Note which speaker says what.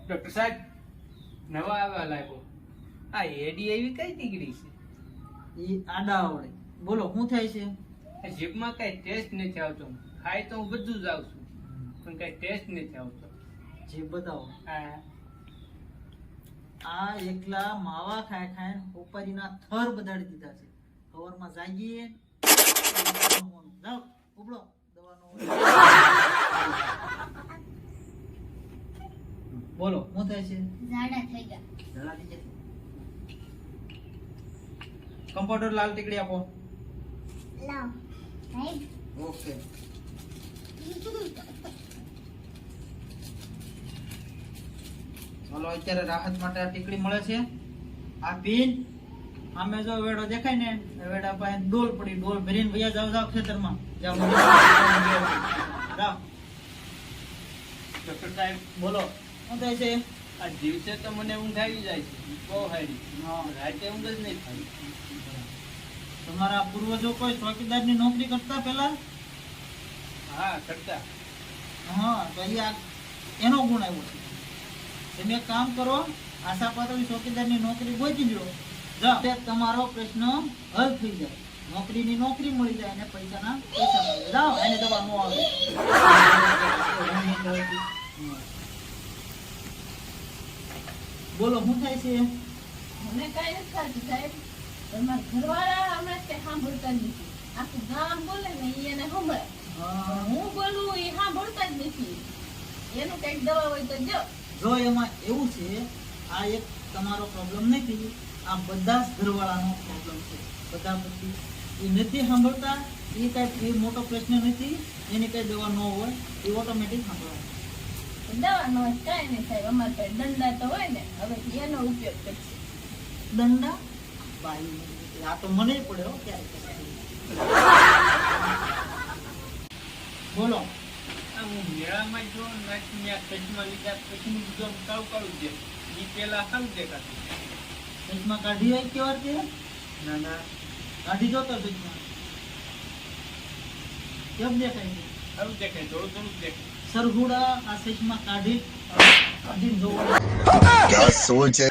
Speaker 1: Doctor સાહેબ નવા આવ્યા લાગ્યો આ એડી એવી કઈ નીકળી છે
Speaker 2: ઈ આડા આવડે. બોલો શું થાય છે?
Speaker 1: આ જીભમાં કઈ ટેસ્ટ નથી આવતો ખાય તો હું બધું જ આવું છું પણ કઈ ટેસ્ટ નથી આવતો
Speaker 2: જે બતાવો.
Speaker 1: આ
Speaker 2: આ એકલા માવા ખાય ખાય ઉપરીના થર બધાડી દીધા છે. સવારમાં જાગીએ જાઓ ઉપડો દવાનો. બોલો શું થાય છે?
Speaker 3: ઝાડા થઈ ગયા.
Speaker 2: ઝાડા થઈ ગયા. કમ્પાઉન્ડર લાલ ટીકડી આપો.
Speaker 3: લાવ સાહેબ.
Speaker 2: ઓકે. ચાલો અત્યારે રાહત માટે આ ટીકડી મળે છે. આ પીન આમે જો વેડો દેખાય ને એ વેડા પાસે ડોલ પડી, ડોલ ભરીને ભૈયા જાવ જાવ ખેતરમાં જાવ. જાવ.
Speaker 1: ડોક્ટર સાહેબ
Speaker 2: બોલો શું થાય છે?
Speaker 1: આ દિવસે તો મને ઊંઘ આવી જાય છે બહુ હારી રાતે ઊંઘ જ નહીં થાય.
Speaker 2: તમારા પૂર્વજો કોઈ ચોકીદારની નોકરી કરતા પહેલા?
Speaker 1: હા કરતા.
Speaker 2: હા તો એનો ગુણ આવ્યો છે. તમે એક કામ કરો, આશા પાતળી ચોકીદારની નોકરી ગોતી લો. જાઓ તમારો પ્રશ્ન હલ થઈ જાય. નોકરીની નોકરી મળી જાય અને પૈસાના પૈસા મળી જાય. જાઓ એને દવા ન આવે. બોલો શું થાય છે?
Speaker 4: મને કઈ નથી થતું સાહેબ. તમારા ઘરવાળા હમણાં તે સાંભળતા જ નથી. આખું ગામ બોલે ને ઈ એને સંભળાય. હું બોલું એ સાંભળતા જ નથી. એનું કઈક દવા હોય તો જો.
Speaker 2: જો એમાં એવું છે, આ એક તમારો પ્રોબ્લેમ નથી, આ બધા જ ઘરવાળાનો પ્રોબ્લેમ છે. બધા પછી એ નથી સાંભળતા, એ કઈ મોટો પ્રશ્ન નથી, એની કઈ દવા ન હોય, એ ઓટોમેટિક સાંભળવાનું.
Speaker 4: દવા નો કઈ નહીં સાહેબ. અમારે પાસે દંડા તો હોય ને, હવે એનો ઉપયોગ કરશે.
Speaker 2: દંડા બાઈ આ તો મને પડે હો ક્યારેક. બોલો
Speaker 1: આ હું મેળામાં જો નાખી આ ચશ્મા લીધા પછી જો કાળું કાળું છે એ પેલા સારું દેખાતું.
Speaker 2: ચશ્મા કાઢી હોય કેવા છે?
Speaker 1: ના ના
Speaker 2: કાઢી જોતો ચશ્મા કેમ દેખાય છે?
Speaker 1: સારું દેખાય થોડું થોડું દેખાય.
Speaker 2: સરહુડા આ ચશ્મા કાઢીને જોવો.
Speaker 5: क्या सोच है